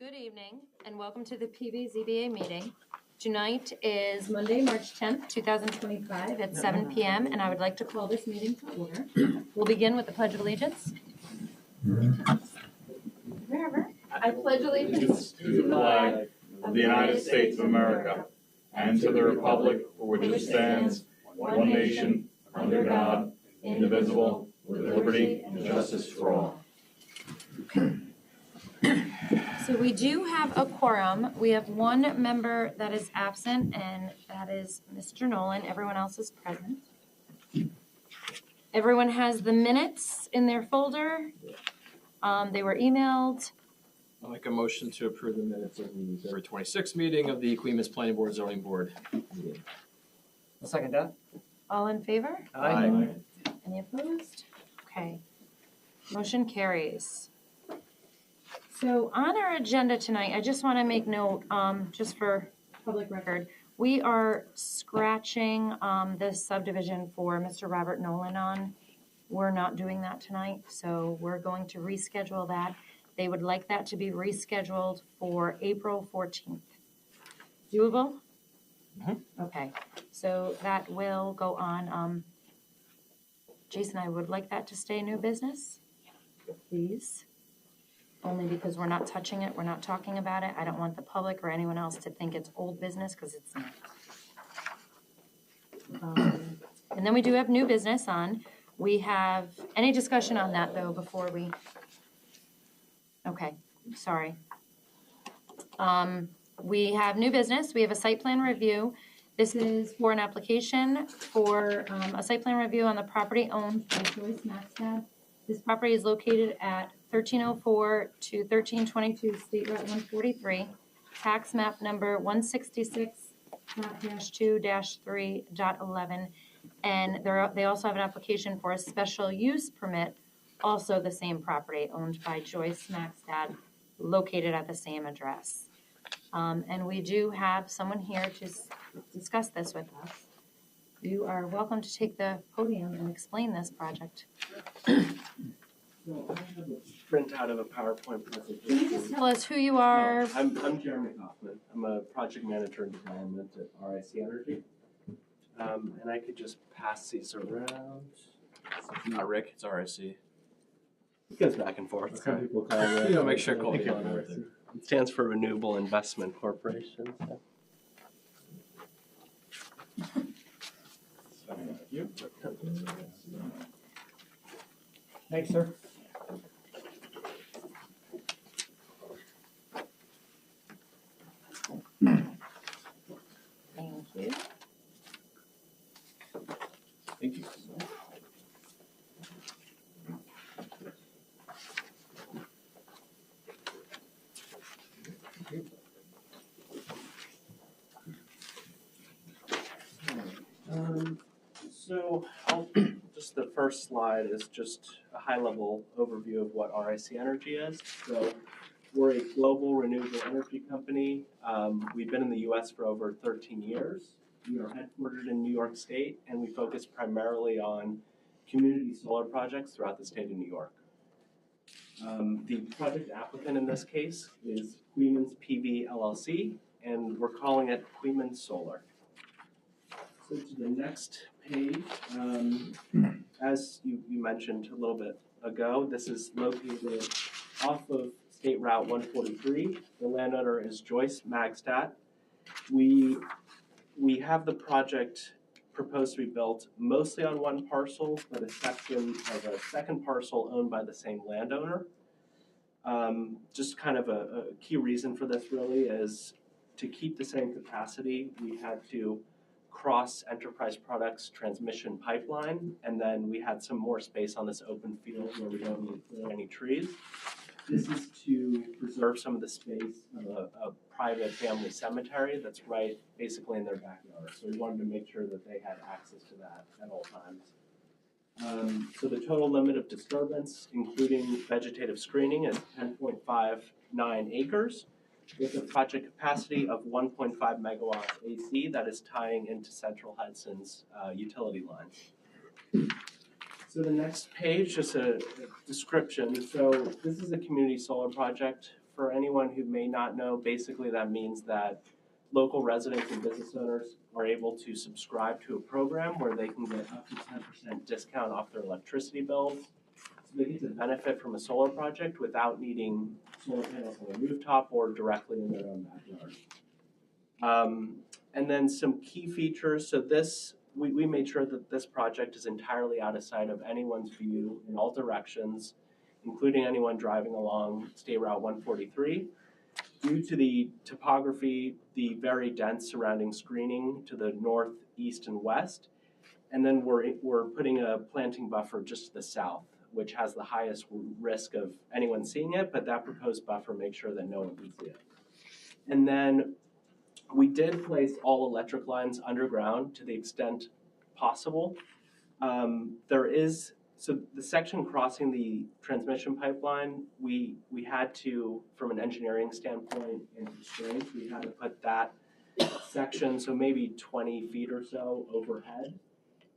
Good evening and welcome to the ZBA meeting. Tonight is Monday, March 10th, 2025 at 7 p.m. and I would like to call this meeting to order. We'll begin with the Pledge of Allegiance. Wherever. I pledge allegiance to the flag of the United States of America and to the republic for which it stands, one nation, under God, indivisible, with liberty and justice for all. So we do have a quorum. We have one member that is absent, and that is Mr. Nolan. Everyone else is present. Everyone has the minutes in their folder. They were emailed. I'll make a motion to approve the minutes of the February 26th meeting of the Queens Planning Board Zoning Board meeting. I'll second that. All in favor? Aye. Any opposed? Okay. Motion carries. So on our agenda tonight, I just want to make note, just for public record, we are scratching this subdivision for Mr. Robert Nolan on. We're not doing that tonight, so we're going to reschedule that. They would like that to be rescheduled for April 14th. Doable? Mm-hmm. Okay, so that will go on. Jason, I would like that to stay new business, please. Only because we're not touching it, we're not talking about it. I don't want the public or anyone else to think it's old business, because it's not. And then we do have new business on. We have, any discussion on that though before we, okay, sorry. We have new business, we have a site plan review. This is for an application for a site plan review on the property owned by Joyce Maxstad. This property is located at 1304 to 1322 State Route 143, tax map number 166-2-3.11, and they also have an application for a special use permit, also the same property owned by Joyce Maxstad, located at the same address. And we do have someone here to discuss this with us. You are welcome to take the podium and explain this project. So I have a printout of a PowerPoint presentation. Can you just tell us who you are? I'm Jeremy Kaufman. I'm a project manager in development at RIC Energy. And I could just pass these around. Not Rick, it's RIC. It goes back and forth. Okay. Some people call it. You know, make sure quality on RIC. everything. It stands for Renewable Investment Corporation. So. Thank you. Thanks, sir. Thank you. Thank you. So just the first slide is just a high-level overview of what RIC Energy is. So we're a global renewable energy company. We've been in the U.S. for over 13 years. We are headquartered in New York State, and we focus primarily on community solar projects throughout the state of New York. The project applicant in this case is Queens PV LLC, and we're calling it Queens Solar. So to the next page, as you mentioned a little bit ago, this is located off of State Route 143. The landowner is Joyce Maxstad. We have the project proposed to be built mostly on one parcel, but a section of a second parcel owned by the same landowner. Just kind of a key reason for this really is to keep the same capacity, we had to cross Enterprise Products transmission pipeline, and then we had some more space on this open field where we don't need to clear any trees. This is to preserve some of the space of a private family cemetery that's right basically in their backyard. So we wanted to make sure that they had access to that at all times. So the total limit of disturbance, including vegetative screening, is 10.59 acres. With a project capacity of 1.5 megawatts AC that is tying into Central Hudson's utility lines. So the next page, just a description. So this is a community solar project for anyone who may not know, basically that means that local residents and business owners are able to subscribe to a program where they can get up to 10% discount off their electricity bills. So they get to benefit from a solar project without needing solar panels on the rooftop or directly in their own backyard. And then some key features. So we made sure that this project is entirely out of sight of anyone's view in all directions, including anyone driving along State Route 143. Due to the topography, the very dense surrounding screening to the north, east, and west, and then we're putting a planting buffer just to the south, which has the highest risk of anyone seeing it, but that proposed buffer makes sure that no one can see it. And then we did place all electric lines underground to the extent possible. So the section crossing the transmission pipeline, we had to, from an engineering standpoint and constraints, we had to put that section, so maybe 20 feet or so overhead.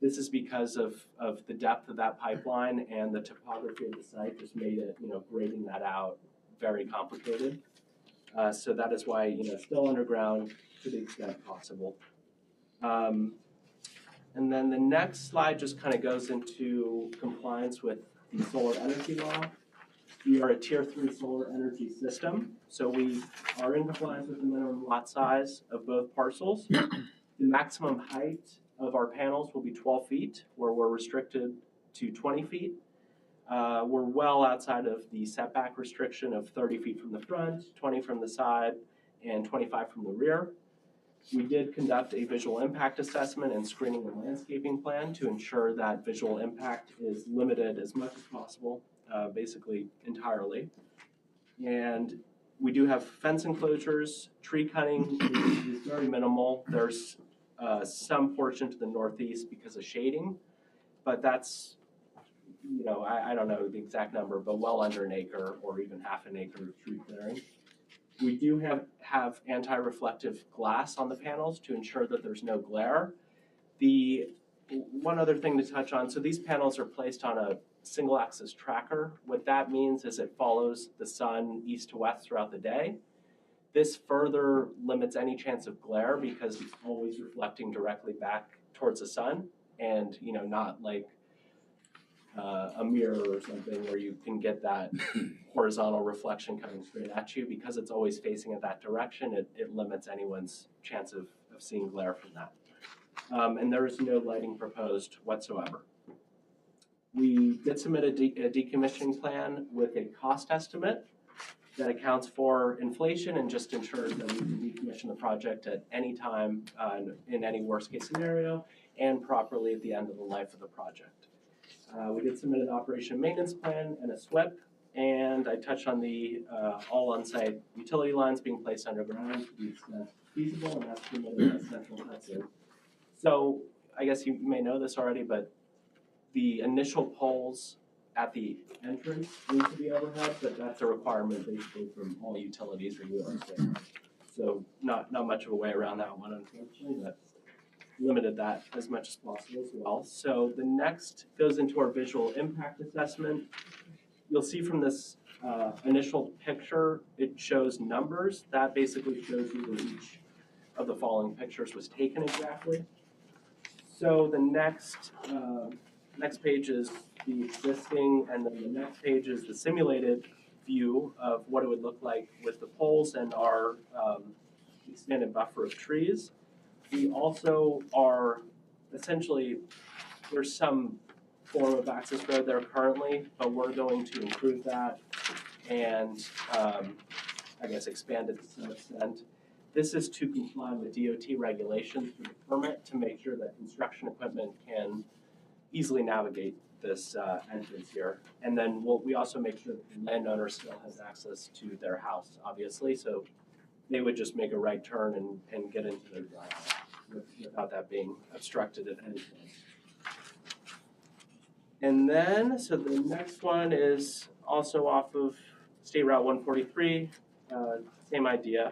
This is because of the depth of that pipeline and the topography of the site just made it, grading that out very complicated. So that is why, still underground to the extent possible. And then the next slide just kind of goes into compliance with the solar energy law. We are a tier 3 solar energy system, so we are in compliance with the minimum lot size of both parcels. The maximum height of our panels will be 12 feet, where we're restricted to 20 feet. We're well outside of the setback restriction of 30 feet from the front, 20 from the side, and 25 from the rear. We did conduct a visual impact assessment and screening and landscaping plan to ensure that visual impact is limited as much as possible, basically entirely. And we do have fence enclosures. Tree cutting is very minimal. There's some portion to the northeast because of shading, but that's, I don't know the exact number, but well under an acre or even half an acre of tree clearing. We do have anti-reflective glass on the panels to ensure that there's no glare. The one other thing to touch on, so these panels are placed on a single axis tracker. What that means is it follows the sun east to west throughout the day. This further limits any chance of glare because it's always reflecting directly back towards the sun and, not like a mirror or something where you can get that horizontal reflection coming straight at you. Because it's always facing in that direction, it limits anyone's chance of seeing glare from that. And there is no lighting proposed whatsoever. We did submit a decommissioning plan with a cost estimate that accounts for inflation and just ensures that we can decommission the project at any time in any worst case scenario and properly at the end of the life of the project. We did submit an operation maintenance plan and a SWIP, and I touched on the all on-site utility lines being placed underground to the extent feasible, and that's permitted by central Hudson. So I guess you may know this already, but the initial poles at the entrance need to be overhead, but that's a requirement basically from all utilities in New York State. So not much of a way around that one, unfortunately, but limited that as much as possible as well. So the next goes into our visual impact assessment. You'll see from this initial picture, it shows numbers. That basically shows you that each of the following pictures was taken exactly. So the next page is the existing, and then the next page is the simulated view of what it would look like with the poles and our extended buffer of trees. We also are essentially, there's some form of access road there currently, but we're going to improve that and I guess expand it to some extent. This is to comply with DOT regulations through the permit to make sure that construction equipment can easily navigate this entrance here. And then we also make sure that the landowner still has access to their house, obviously, so they would just make a right turn and get into their driveway without that being obstructed at any point. And then, so the next one is also off of State Route 143, same idea.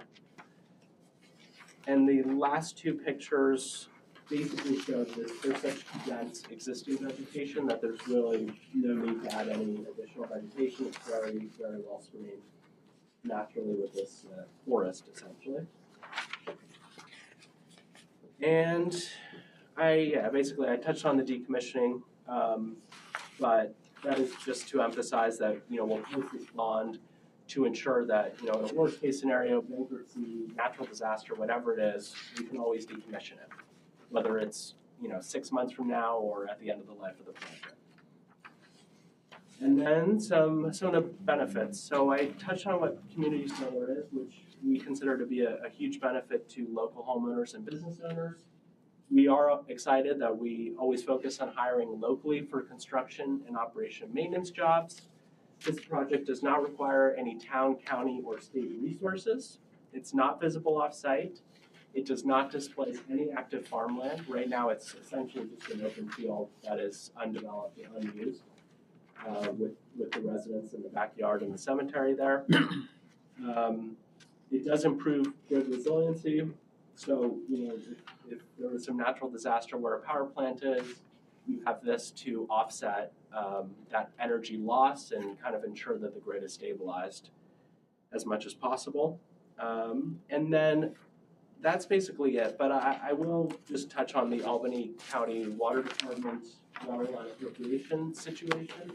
And the last two pictures basically show that there's such dense existing vegetation that there's really no need to add any additional vegetation. It's very, very well screened. naturally with this forest, essentially. And basically I touched on the decommissioning, but that is just to emphasize that, we'll post this bond to ensure that, in a worst case scenario, bankruptcy, natural disaster, whatever it is, we can always decommission it, whether it's, 6 months from now or at the end of the life of the project. And then some of the benefits. So I touched on what community solar is, which we consider to be a huge benefit to local homeowners and business owners. We are excited that we always focus on hiring locally for construction and operation maintenance jobs. This project does not require any town, county, or state resources. It's not visible off-site. It does not displace any active farmland. Right now, it's essentially just an open field that is undeveloped and unused. With the residents in the backyard and the cemetery there. It does improve grid resiliency. So, if there was some natural disaster where a power plant is, you have this to offset that energy loss and kind of ensure that the grid is stabilized as much as possible. And then that's basically it. But I will just touch on the Albany County Water Department water line appropriation situation.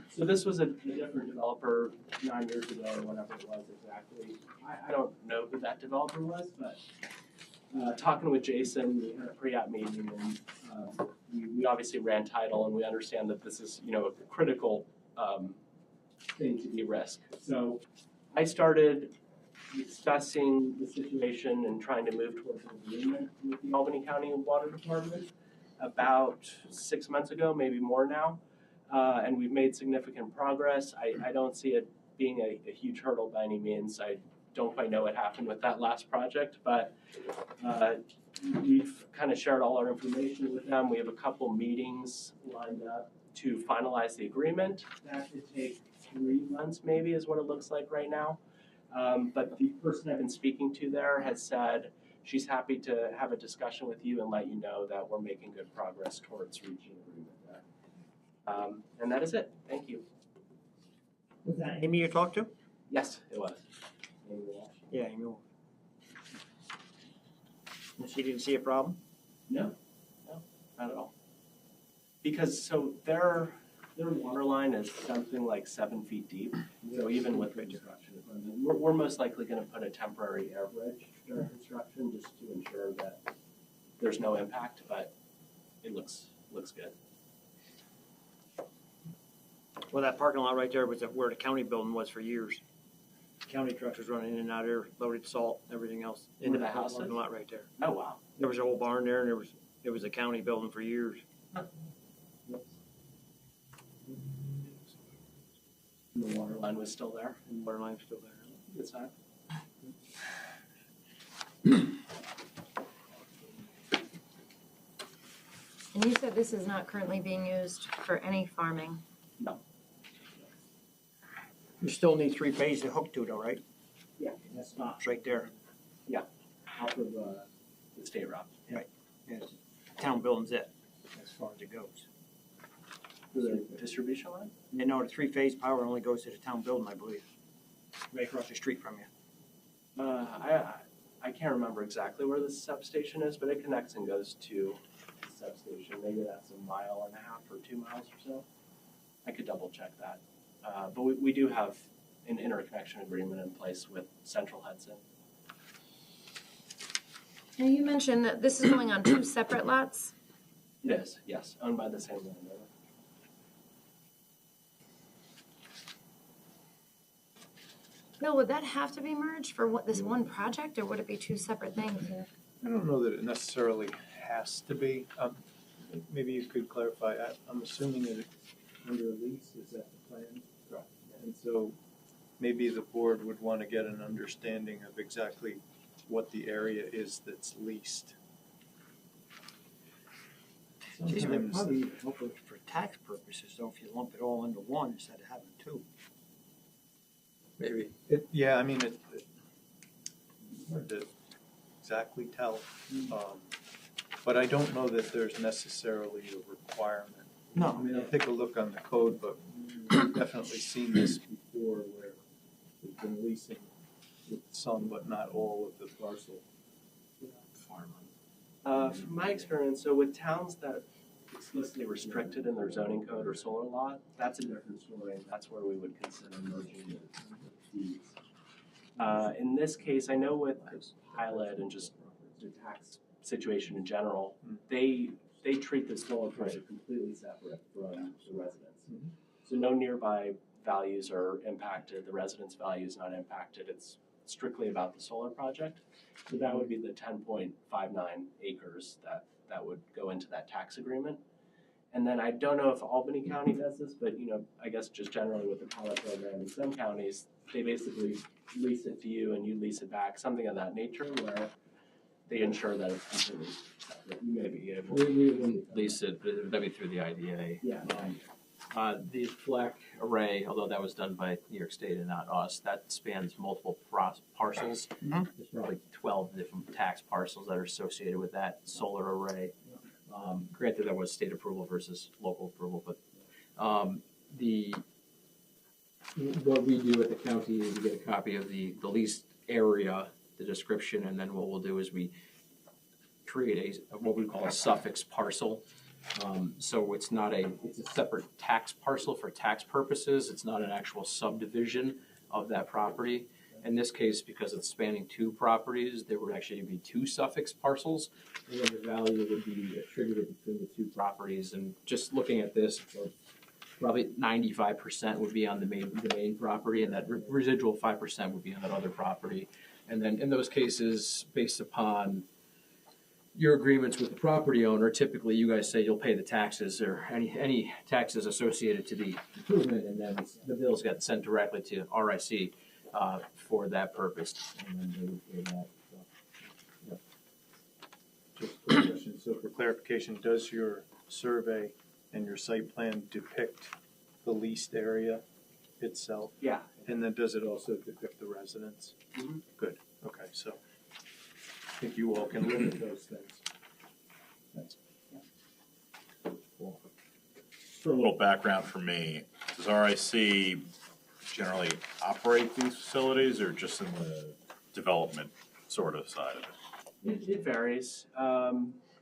So this was a different developer 9 years ago or whatever it was exactly. I don't know who that developer was, but talking with Jason, we had a pre-app meeting and we obviously ran title and we understand that this is, a critical thing to de-risk. So I started discussing the situation and trying to move towards an agreement with the Albany County Water Department about 6 months ago, maybe more now, and we've made significant progress. I don't see it being a huge hurdle by any means. I don't quite know what happened with that last project, but we've kind of shared all our information with them. We have a couple meetings lined up to finalize the agreement. That could take 3 months maybe is what it looks like right now. But the person I've been speaking to there has said she's happy to have a discussion with you and let you know that we're making good progress towards reaching agreement there. And that is it. Thank you. Was that Amy you talked to? Yes, it was. Amy Walsh. Yeah, Amy. And she didn't see a problem? No, not at all. Because so their water line is something like 7 feet deep. So even with construction, we're most likely going to put a temporary air bridge during construction just to ensure that there's no impact, but it looks good. Well, that parking lot right there was where the county building was for years. County trucks was running in and out of there, loaded salt, everything else. Into Into the houses? parking lot right there. Oh, wow. There was an old barn there, and it was a county building for years. The water line was still there. And the water line's still there. Good sign. And you said this is not currently being used for any farming? No. You still need 3 phases to hook to though, right? Yeah. That stops right there. Off of the state route. Yeah, town building's it, as far as it goes. For the distribution line? And the 3-phase power only goes to the town building, I believe. Right across the street from you. I can't remember exactly where the substation is, but it connects and goes to the substation. Maybe that's 1.5 miles or 2 miles or so. I could double check that. But we do have an interconnection agreement in place with Central Hudson. Now you mentioned that this is going on 2 separate lots? It is, yes, owned by the same landowner. Bill, would that have to be merged for this one project, or would it be 2 separate things? I don't know that it necessarily has to be. Maybe you could clarify. I'm assuming that it's under a lease, is that the plan? Correct. And so maybe the board would want to get an understanding of exactly what the area is that's leased. Geez, it Sometimes- probably be helpful for tax purposes though, if you lump it all into one instead of having 2. Maybe. Yeah, I mean, it's hard to exactly tell. But I don't know that there's necessarily a requirement. I No, mean, I'll take a look on the code, but we've definitely seen this before where we've been leasing some but not all of the parcel. From my experience, so with towns that explicitly restricted in their zoning code or solar law, that's a different story, and that's where we would consider merging the deeds. In this case, I know with Highland and just the tax situation in general, they treat the solar project completely separate from the residents. So no nearby values are impacted, the residents' value is not impacted, it's strictly about the solar project. So that would be the 10.59 acres that would go into that tax agreement. And then I don't know if Albany County does this, but I guess just generally with the pilot program in some counties, they basically lease it to you and you lease it back, something of that nature where they ensure that it's completely separate. You may be able to. We wouldn't lease it, but it would be through the IDA. Yeah. The FLAC array, although that was done by New York State and not us, that spans multiple parcels. There's probably 12 different tax parcels that are associated with that solar array. Granted, that was state approval versus local approval, but what we do at the county is we get a copy of the leased area, the description, and then what we'll do is we create what we call a suffix parcel. So it's a separate tax parcel for tax purposes. It's not an actual subdivision of that property. In this case, because it's spanning two properties, there would actually be two suffix parcels, and then the value would be attributed between the two properties. And just looking at this, probably 95% would be on the main property, and that residual 5% would be on that other property. And then in those cases, based upon your agreements with the property owner, typically you guys say you'll pay the taxes or any taxes associated to the improvement, and then the bills get sent directly to RIC for that purpose, and then they would pay that. So, yep. Just a quick question. So for clarification, does your survey and your site plan depict the leased area itself? Yeah. And then does it also depict the residents? Mhm. Good. Okay, so I think you all can look at those things. Thanks. Cool. For a little background for me, does RIC generally operate these facilities or just in the development sort of side of it? It varies.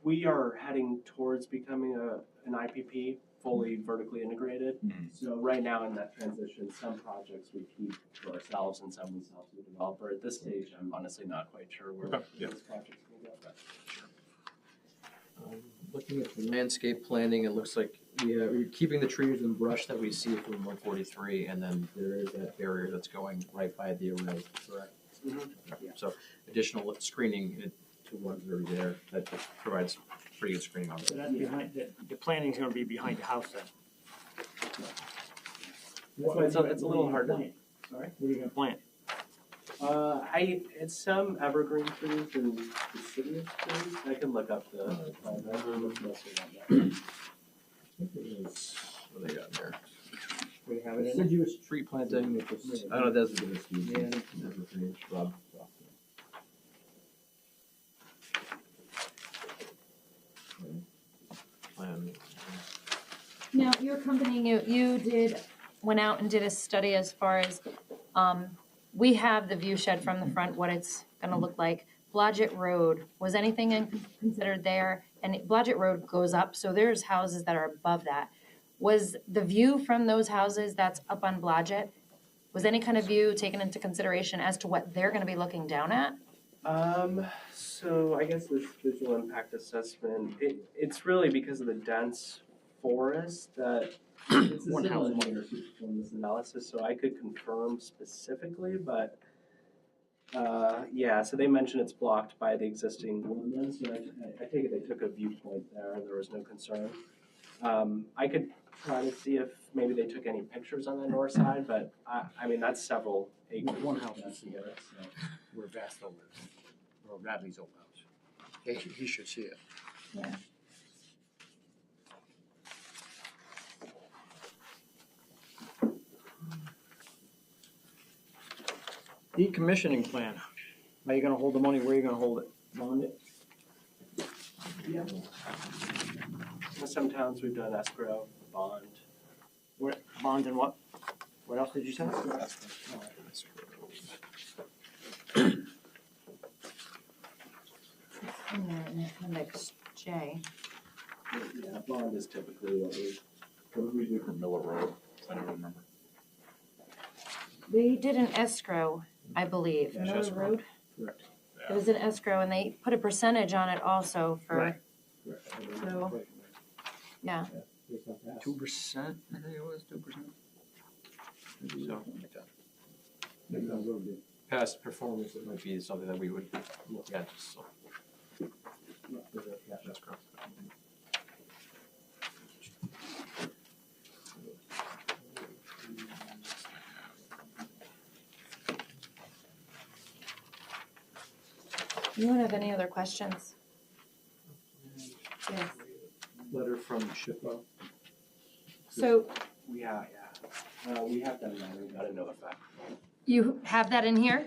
We are heading towards becoming an IPP, fully vertically integrated. So right now in that transition, some projects we keep for ourselves and some we sell to the developer. At this stage, I'm honestly not quite sure where this project's going to go. But. Looking at the landscape planning, it looks like we're keeping the trees and brush that we see from 143, and then there is that barrier that's going right by the array, correct? Mm-hmm. Okay. So additional screening to what's already there, that provides pretty good screening on it. So that's behind, the planning's gonna be behind the house then? It's a little hard to. Sorry? What are you gonna plant? It's some evergreen trees and deciduous trees. I can look up the. What they got there? We have it in there? Deciduous tree planting, I don't know, that's a good excuse. Yeah. Evergreen shrub. Plan. Now, your company, you went out and did a study as far as, we have the view shed from the front, what it's gonna look like. Blodgett Road, was anything considered there? And Blodgett Road goes up, so there's houses that are above that. Was the view from those houses that's up on Blodgett, was any kind of view taken into consideration as to what they're gonna be looking down at? So I guess this visual impact assessment, it's really because of the dense forest that it's a One civil house. engineer who performed this analysis, so I could confirm specifically, but yeah, so they mentioned it's blocked by the existing woodlands, so I take it they took a viewpoint there and there was no concern. I could try to see if maybe they took any pictures on the north side, but I mean, that's several acres. One house. That's the area, so. Where Vasco lives, or Radley's old house. He should see it. Yeah. Decommissioning plan. How you gonna hold the money, where are you gonna hold it? Bond it? Yeah. In some towns, we've done escrow, bond. What, bond and what? What else did you say? appendix J. Yeah, bond is typically what we For Miller Road, I don't remember. They did an escrow, I believe, Yeah, Miller Chestnut. Road. Correct. It was an escrow, and they put a percentage on it also for, Right. So- yeah. 2%, I think it was 2%. So, Past performance, it might be something that we would look at, so. That's correct. Anyone have any other questions? Yes. Letter from SHPO. So We have done that, we got a note of that. you have that in here?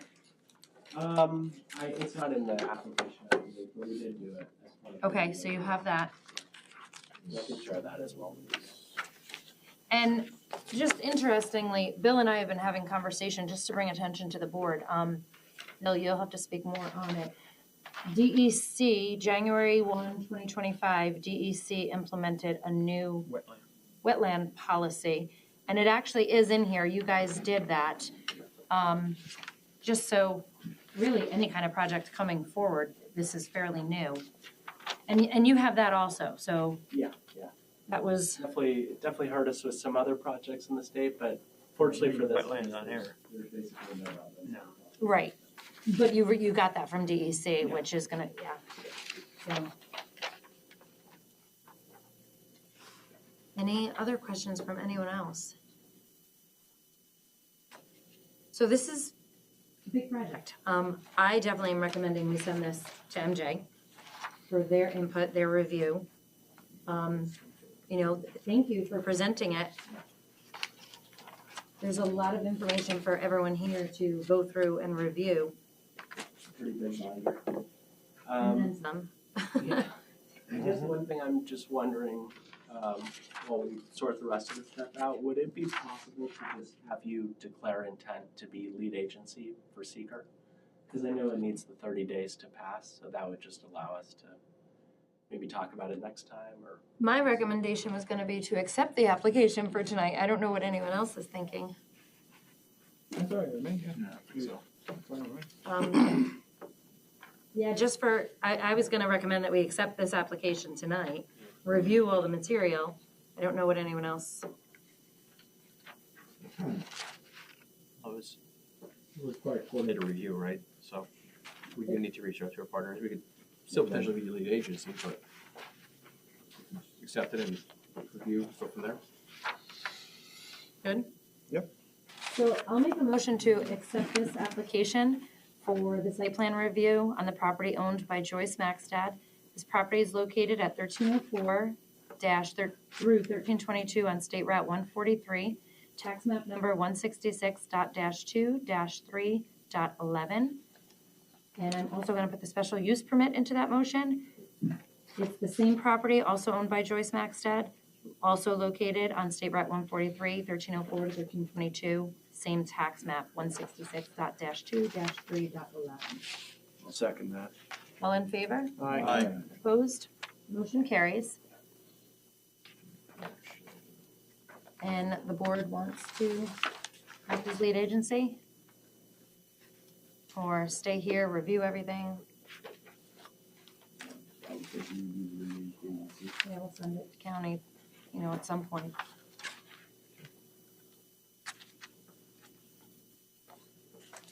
It's not in the application, I believe, but we did do it as part of. Okay, so you have that. I can share that as well. And just interestingly, Bill and I have been having conversation just to bring attention to the board. Bill, you'll have to speak more on it. DEC, January 1, 2025, DEC implemented a new wetland policy. And it actually is in here. You guys did that. Just so really any kind of project coming forward, this is fairly new. And you have that also, so. Yeah. That was, Definitely hurt us with some other projects in the state, but fortunately for this. Wetlands on here. There's basically no wetlands. No. right. But you got that from DEC, which is gonna, yeah. So. Any other questions from anyone else? So this is a big project. I definitely am recommending we send this to MJ for their input, their review. Thank you for presenting it. There's a lot of information for everyone here to go through and review, Pretty big binder. and then some. Yeah. I guess one thing I'm just wondering, while we sort the rest of the stuff out, would it be possible to just have you declare intent to be lead agency for seeker? Because I know it needs the 30 days to pass, so that would just allow us to maybe talk about it next time, or. My recommendation was gonna be to accept the application for tonight. I don't know what anyone else is thinking. Yeah, I think so. Yeah, just for, I was gonna recommend that we accept this application tonight, review all the material. I don't know what anyone else, It was quite coordinated review, right? So we do need to reach out to our partners. We could still potentially be the lead agency, but accept it and review, go from there. good? Yep. So I'll make a motion to accept this application for the site plan review on the property owned by Joyce Maxstad. This property is located at 1304 through 1322 on State Route 143, tax map number 166.2-3.11. And I'm also going to put the special use permit into that motion. It's the same property, also owned by Joyce Maxstad, also located on State Route 143, 1304 to 1322, same tax map, 166.2-3.11. I'll second that. All in favor? Aye. Opposed? Motion carries. And the board wants to act as lead agency? Or stay here, review everything? Yeah, we'll send it to county, at some point.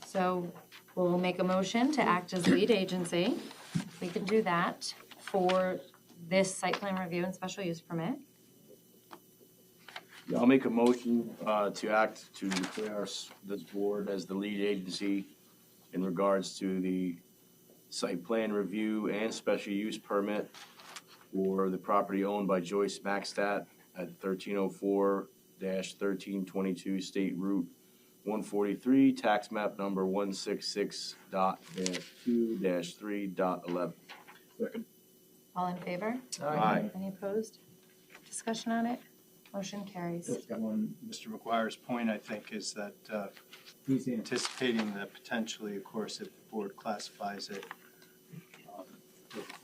So we'll make a motion to act as lead agency. We can do that for this site plan review and special use permit. Yeah, I'll make a motion to act to declare this board as the lead agency in regards to the site plan review and special use permit for the property owned by Joyce Maxstat at 1304-1322 State Route 143, tax map number 166.2-3.11. Second. All in favor? Aye. Any opposed? Discussion on it? Motion carries. On Mr. McGuire's point, I think, is that he's anticipating that potentially, of course, if the board classifies it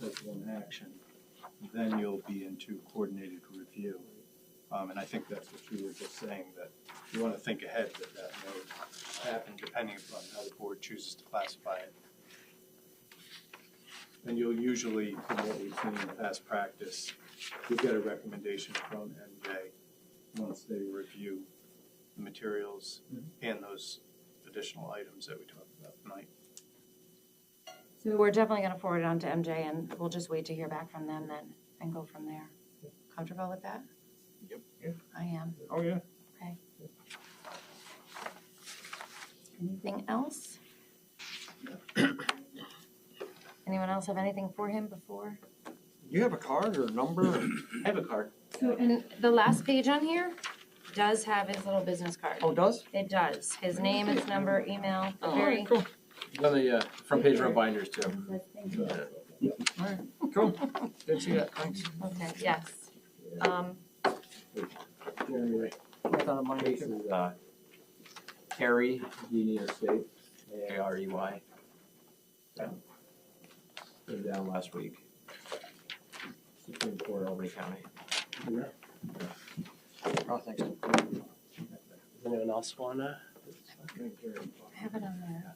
as one action, then you'll be into coordinated review. And I think that's what you were just saying, that you want to think ahead that may happen depending upon how the board chooses to classify it. And you'll usually, from what we've seen in past practice, you'll get a recommendation from MJ once they review the materials and those additional items that we talked about tonight. So we're definitely gonna forward it on to MJ and we'll just wait to hear back from them then and go from there. Comfortable with that? Yep. I am. Oh, yeah. Okay. Anything else? Anyone else have anything for him before? You have a card or a number? I have a card. So, and the last page on here does have his little business card. Oh, it does? It does. His name, his number, email, very. Cool. On the front page of our binders too. Thank you. All right, cool. Good to see that, thanks. Okay, yes. Jeremy, I thought it might be- this is Carey, Union State, Arey. Came down last week. Supreme Court, Albany County. Oh, thanks. Does anyone else want to? I have it on there.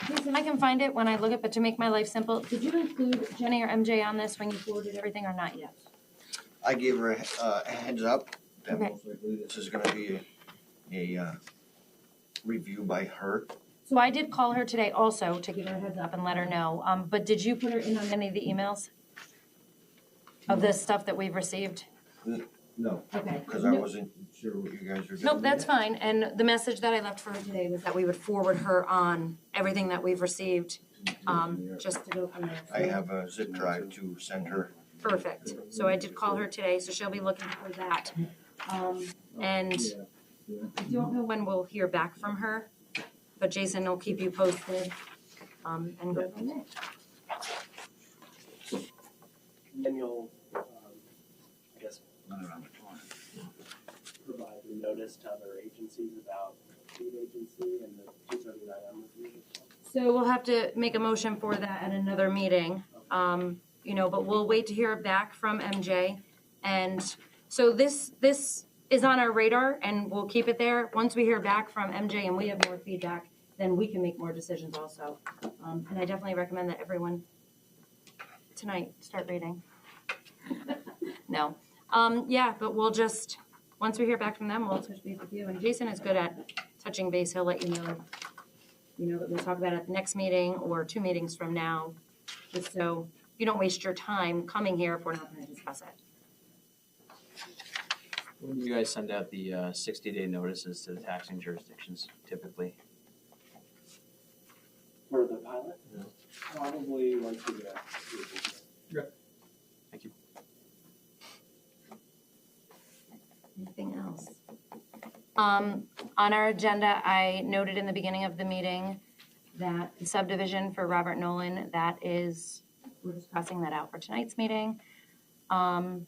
Listen, I can find it when I look at, but to make my life simple, did you include Jenny or MJ on this when you forwarded everything or not yet? I gave her a heads up that Okay. most likely this is gonna be a review by her. So I did call her today also to give her a heads up and let her know, but did you put her in on any of the emails? Of this stuff that we've received? No, Okay. because I wasn't sure what you guys were doing. Nope, that's fine, and the message that I left for her today was that we would forward her on everything that we've received, just to go from there. I have a zip drive to send her. Perfect, so I did call her today, so she'll be looking for that. And I don't know when we'll hear back from her, but Jason will keep you posted, and go from there. And then you'll, I guess, provide the notice to other agencies about lead agency and the 279M review. So we'll have to make a motion for that at another meeting, but we'll wait to hear back from MJ. And so this is on our radar and we'll keep it there. Once we hear back from MJ and we have more feedback, then we can make more decisions also. And I definitely recommend that everyone tonight start reading. No. But we'll just, once we hear back from them, we'll touch base with you. And Jason is good at touching base. He'll let you know, that we'll talk about it at the next meeting or 2 meetings from now, just so you don't waste your time coming here if we're not going to discuss it. When do you guys send out the 60-day notices to the taxing jurisdictions typically? For the pilot? Yeah. Probably once we get. Thank you. Anything else? On our agenda, I noted in the beginning of the meeting that the subdivision for Robert Nolan, we're just crossing that out for tonight's meeting. We're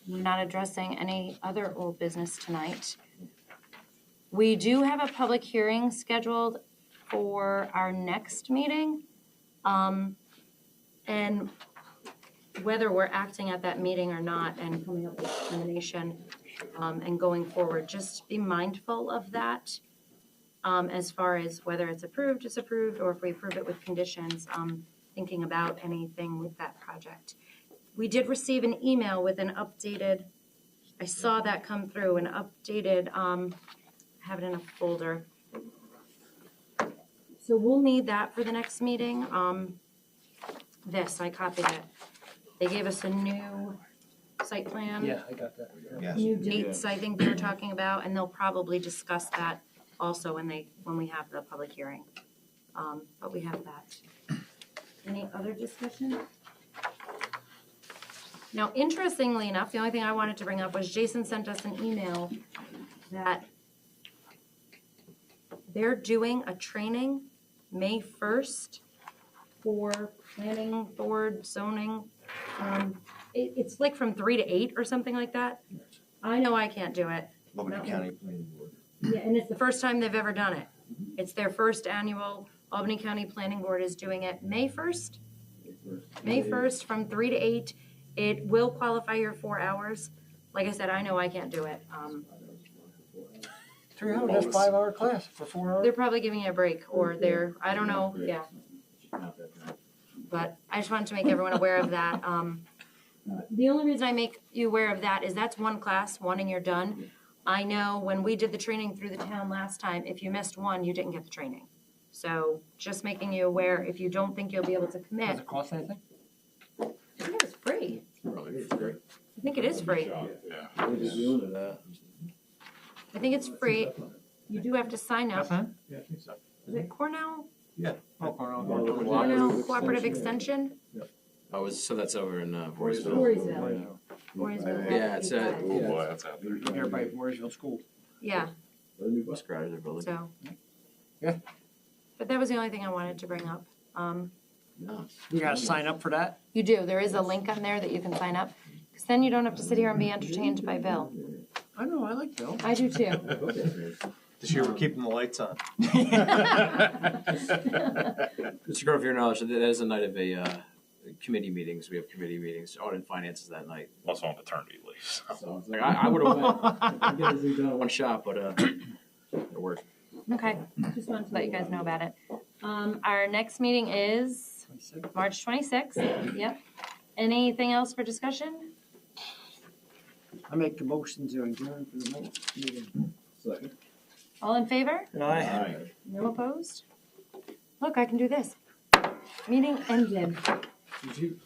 not addressing any other old business tonight. We do have a public hearing scheduled for our next meeting. And whether we're acting at that meeting or not and coming up with a determination and going forward, just be mindful of that as far as whether it's approved, disapproved, or if we approve it with conditions, thinking about anything with that project. We did receive an email with an updated, I saw that come through, an updated, I have it in a folder. So we'll need that for the next meeting. I copied it. They gave us a new site plan. Yeah, I got that. Yes. New dates, I think they were talking about, and they'll probably discuss that also when we have the public hearing. But we have that. Any other discussion? Now, interestingly enough, the only thing I wanted to bring up was Jason sent us an email that they're doing a training May 1st for planning board zoning. It's like from 3 to 8 or something like that. I know I can't do it. Albany County Planning Board. Yeah, and it's the first time they've ever done it. It's their first annual Albany County Planning Board is doing it May 1st. May 1st from 3 to 8. It will qualify your 4 hours. Like I said, I know I can't do it. 3 hours, that's 5-hour class for 4 hours. They're probably giving you a break, or they're, I don't know, yeah. But I just wanted to make everyone aware of that. The only reason I make you aware of that is that's one class, one and you're done. I know when we did the training through the town last time, if you missed one, you didn't get the training. So just making you aware, if you don't think you'll be able to Does commit, it cost anything? I think it's free. I think it is free. Yeah. I think it's free. You do have to sign up. Nothing? Yeah, I think so. Is it Cornell? Oh, Cornell. Cornell Cooperative Extension? Oh, so that's over in Voorheesville. Voorheesville. Voorheesville. Yeah, it's Oh boy, that's out there. Everybody from Mooresville School. Yeah, The new bus garage they're building. so. Yeah. But that was the only thing I wanted to bring up. No. You gotta sign up for that? You do, there is a link on there that you can sign up, because then you don't have to sit here and be entertained by Bill. I know, I like Bill. I do too. This year we're keeping the lights on. Mr. Grove, for your knowledge, that is a night of committee meetings. We have committee meetings. Audit and finances that night. Also on paternity leave, so. So it's like I would have went. Get everything done in one shot, but it worked. Okay, just wanted to let you guys know about it. Our next meeting is March 26th, yep. Anything else for discussion? I make the motion to adjourn for the next meeting. Second. All in favor? Aye. No opposed? Look, I can do this. Meeting ended. Did you